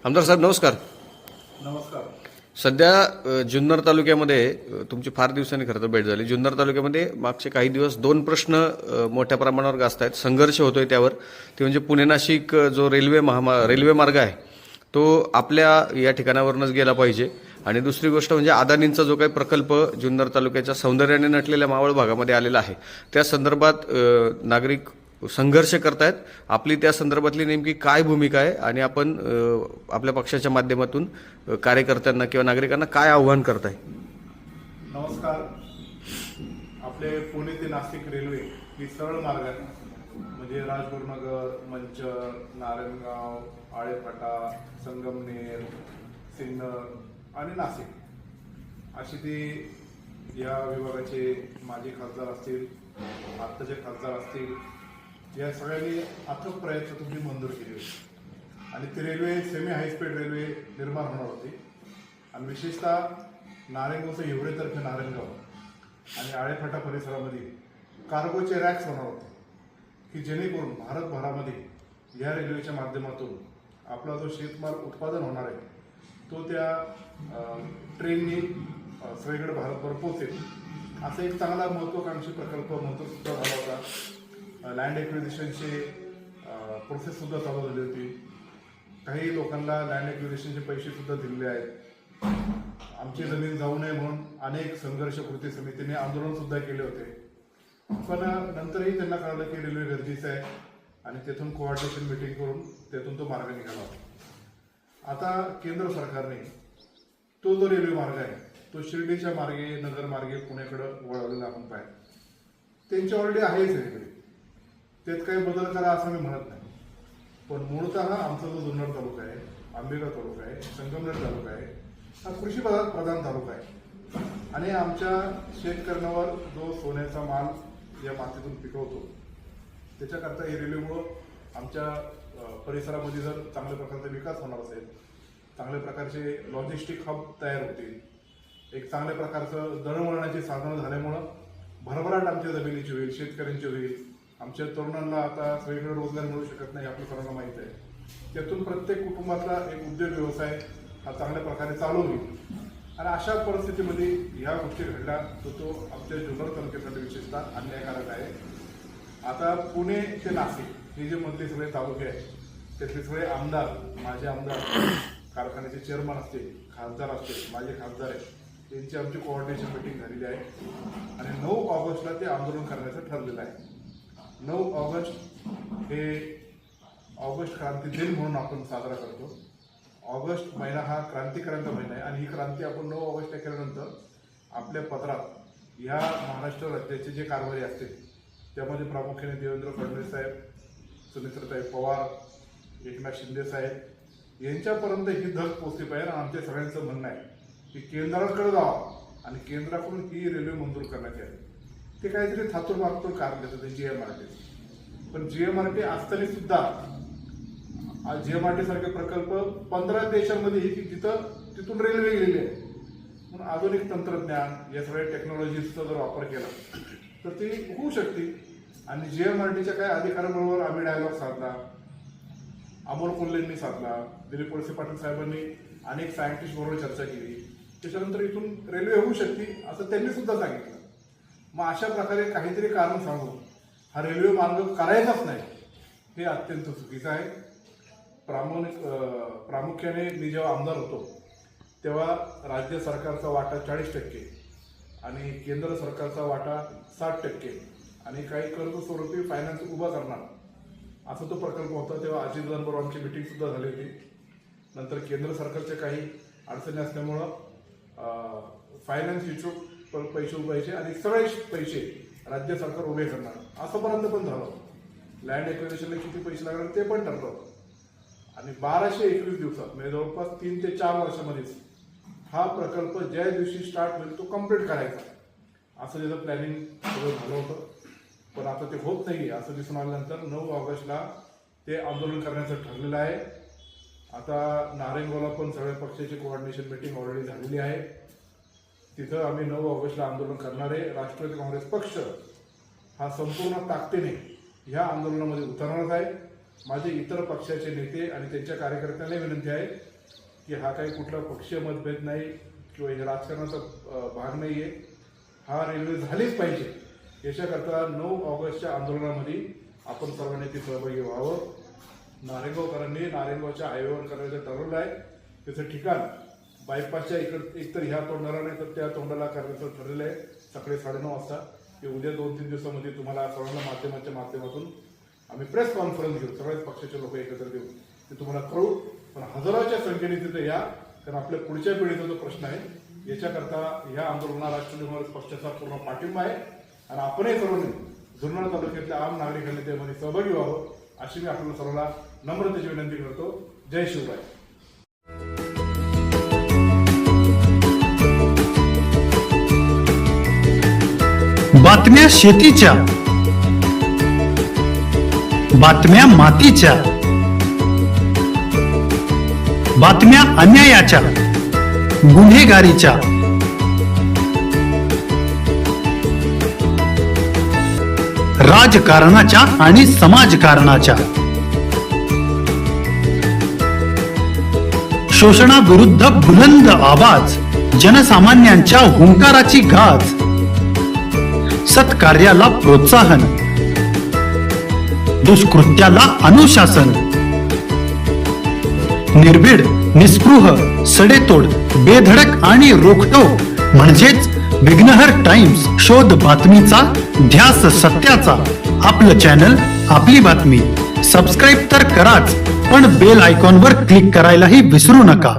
आमदार साहेब नमस्कार. नमस्कार. सध्या जुन्नर तालुक्यामध्ये तुमची फार दिवसांनी खरं तर भेट झाली. जुन्नर तालुक्यामध्ये मागचे काही दिवस दोन प्रश्न मोठ्या प्रमाणावर गाजतायत, संघर्ष होतोय त्यावर. ते म्हणजे पुणे नाशिक जो रेल्वे मार्ग आहे तो आपल्या या ठिकाणावरूनच गेला पाहिजे, आणि दुसरी गोष्ट म्हणजे अदानींचा जो काही प्रकल्प जुन्नर तालुक्याच्या सौंदर्याने नटलेल्या मावळ भागामध्ये आलेला आहे त्या संदर्भात नागरिक संघर्ष करतायत. आपली त्या संदर्भातली नेमकी काय भूमिका आहे आणि आपण आपल्या पक्षाच्या माध्यमातून कार्यकर्त्यांना किंवा नागरिकांना काय आव्हान करताय? नमस्कार. आपले पुणे ते नाशिक रेल्वे ही सरळ मार्ग आहे. म्हणजे राजगुरुनगर, मंचर, नारायणगाव, आळेफाटा, संगमनेर, सिन्नर आणि नाशिक अशी ती या विभागाचे माजी खासदार असतील, आत्ताचे खासदार असतील, या सगळ्यांनी अथक प्रयत्न तुम्ही मंजूर केली होती. आणि ती रेल्वे सेमी हायस्पीड रेल्वे निर्माण होणार होती. आणि विशेषतः नारायणगावचं हिवरेतर्फे नारायणगाव आणि आळेफाटा परिसरामध्ये कार्गोचे रॅक्स होणार होते, की जेणेकरून भारतभरामध्ये या रेल्वेच्या माध्यमातून आपला जो शेतमाल उत्पादन होणार आहे तो त्या ट्रेननी सगळीकडे भारतभर पोहोचेल. असा एक चांगला महत्त्वाकांक्षी प्रकल्प सुद्धा झाला होता. लँड ॲक्विजिशनचे प्रोसेससुद्धा चालू झाली होती. काही लोकांना लँड ॲक्विजिशनचे पैसेसुद्धा दिलेले आहेत. आमची जमीन जाऊ नये म्हणून अनेक संघर्ष कृती समितीने आंदोलनसुद्धा केले होते. पण नंतरही त्यांना कळलं की रेल्वे गरजेचं आहे आणि तेथून कोऑर्डिनेशन मीटिंग करून तेथून तो मार्ग निघाला होता. आता केंद्र सरकारने तो जो रेल्वे मार्ग आहे तो शिर्डीच्या मार्गे, नगर मार्गे पुण्याकडं वळवलेला आपण पाहिजे. त्यांची ऑलरेडी आहेच रेल्वे, त्यात काही बदल करा असं मी म्हणत नाही. पण मूळतः आमचा जो जुन्नर तालुका आहे, आंबेगाव तालुका आहे, संगमनेर तालुका आहे, हा कृषी प्रधान तालुका आहे. आणि आमच्या शेतकऱ्यांवर जो सोन्याचा माल या मातीतून पिकवतो त्याच्याकरता ही रेल्वेमुळं आमच्या परिसरामध्ये जर चांगल्या प्रकारचा विकास होणार असेल, चांगल्या प्रकारचे लॉजिस्टिक हब तयार होतील, एक चांगल्या प्रकारचं दळणवळणाची साधनं झाल्यामुळं भरभराट आमच्या जमिनीची होईल, शेतकऱ्यांची होईल. आमच्या तरुणांना आता सगळीकडे रोजगार मिळू शकत नाही, आपल्या सर्वांना माहीत आहे. त्यातून प्रत्येक कुटुंबातला एक उद्योग व्यवसाय हा चांगल्या प्रकारे चालू होईल. आणि अशा परिस्थितीमध्ये ह्या गोष्टी घडल्या तर तो आमच्या जुन्नर तालुक्यासाठी विशेषतः अन्यायकारक आहे. आता पुणे ते नाशिक हे जे मधले सगळे तालुके आहेत त्यातले सगळे आमदार, माझे आमदार, कारखान्याचे चेअरमन असतील, खासदार असतील, माझे खासदार आहेत, त्यांची आमची कोऑर्डिनेशन मीटिंग झालेली आहे. आणि 9 ऑगस्टला ते आंदोलन करण्याचं ठरलेलं आहे. 9 ऑगस्ट हे ऑगस्ट क्रांती दिन म्हणून आपण साजरा करतो. ऑगस्ट महिना हा क्रांतिकारांचा महिना आहे आणि ही क्रांती आपण 9 ऑगस्टला केल्यानंतर आपल्या पत्रात ह्या महाराष्ट्र राज्याचे जे कारभारी असतील त्यामध्ये प्रामुख्याने देवेंद्र फडणवीस साहेब, सुमित्राताई पवार, एकनाथ शिंदे साहेब यांच्यापर्यंत ही धग पोचली पाहिजे. आणि आमच्या सगळ्यांचं म्हणणं आहे की केंद्राकडे जावं आणि केंद्राकडून ही रेल्वे मंजूर करण्यात यावी. ते काहीतरी थातूर मागतोर कारण देतं ते GMRT. पण GMRT असताना सुद्धा GMRT सारखे प्रकल्प 15 देशांमध्ये तिथून रेल्वे गेलेली आहे. म्हणून आधुनिक तंत्रज्ञान या सगळ्या टेक्नॉलॉजीचा जर वापर केला तर ती होऊ शकते. आणि GMRTच्या काही अधिकाऱ्यांबरोबर आम्ही डायलॉग साधला, अमोल कोल्हेंनी साधला, दिलीप वळसे पाटील साहेबांनी अनेक सायंटिस्ट बरोबर चर्चा केली. त्याच्यानंतर इथून रेल्वे होऊ शकते असं त्यांनी सुद्धा सांगितलं. मग अशा प्रकारे काहीतरी कारण सांगून हा रेल्वे मार्ग करायचाच नाही हे अत्यंत चुकीचं आहे. प्रामुख्याने मी जेव्हा आमदार होतो तेव्हा राज्य सरकारचा वाटा 40% आणि केंद्र सरकारचा वाटा 60% आणि काही कर्ज स्वरूपी फायनान्स उभा करणार असा तो प्रकल्प होता. तेव्हा अजितदादांबरोबर आमची मीटिंग सुद्धा झाली होती. नंतर केंद्र सरकारच्या काही अडचणी असल्यामुळं फायनान्स इन्स्टिट्यूट पैसे उभायचे आणि सगळे पैसे राज्य सरकार उभे करणार असंपर्यंत पण झालं. लँड ॲक्विजिशनला किती पैसे लागणार ते पण ठरलं होतं. आणि 1221 दिवसात म्हणजे जवळपास 3 ते 4 वर्षामध्येच हा प्रकल्प ज्या दिवशी स्टार्ट होईल तो कम्प्लीट करायचा असं त्याचं प्लॅनिंग सगळं झालं होतं. पण आता ते होत नाही असं दिसून आल्यानंतर 9 ऑगस्टला ते आंदोलन करण्याचं ठरलेलं आहे. आता नारायणगावला पण सगळ्या पक्षाची कोऑर्डिनेशन मीटिंग ऑलरेडी झालेली आहे. तिथं आम्ही 9 ऑगस्टला आंदोलन करणारे राष्ट्रवादी काँग्रेस पक्ष हा संपूर्ण ताकदीने ह्या आंदोलनामध्ये उतरणार आहे. माझे इतर पक्षाचे नेते आणि त्यांच्या कार्यकर्त्यांना विनंती आहे की हा काही कुठला पक्षीय मतभेद नाही किंवा हे राजकारणाचा भाग नाहीये. हा रेल्वे झालीच पाहिजे याच्याकरता 9 ऑगस्टच्या आंदोलनामध्ये आपण सर्वांनी ती सहभागी व्हावं. नारायणगावकरांनी नारायणगावच्या हायवेवर करायचं ठरवलं आहे. त्याचं ठिकाण बायपासच्या एकतर ह्या तोंडाला नाही तर त्या तोंडाला करण्याचं ठरलेलं आहे. सकाळी 9:30 वाजता ते उद्या 2-3 दिवसामध्ये तुम्हाला सर्वांना माध्यमाच्या माध्यमातून आम्ही प्रेस कॉन्फरन्स घेऊ. सगळ्याच पक्षाचे लोक एकत्र देऊ ते तुम्हाला कळू. पण हजाराच्या संख्येने तिथे या, कारण आपल्या पुढच्या पिढीचा जो प्रश्न आहे याच्याकरता ह्या आंदोलनाला राष्ट्रवादी काँग्रेस पक्षाचा पूर्ण पाठिंबा आहे. आणि आपणही सर्वांनी जुन्नर तालुक्यातल्या आम नागरिकांनी त्यामध्ये सहभागी व्हावं अशी मी आपल्याला सर्वांना नम्रतेची विनंती करतो. जय शिवराय. बातम्या शेतीच्या, बातम्या मातीच्या, बातम्या अन्यायाच्या, गुन्हेगारीच्या, राजकारणाच्या आणि समाजकारणाच्या, शोषणाविरुद्ध बुलंद आवाज, जनसामान्यांच्या हुंकाराची गाज, सत्कार्याला प्रोत्साहन, दुष्कृत्याला अनुशासन, निर्भीड, निस्पृह, सडेतोड, बेधडक आणि रोखटोक म्हणजेच विघ्नहर टाइम्स. शोध बातमीचा, ध्यास सत्याचा. आपलं चॅनल, आपली बातमी. सबस्क्राईब तर कराच, पण बेल आयकॉनवर क्लिक करायलाही विसरू नका.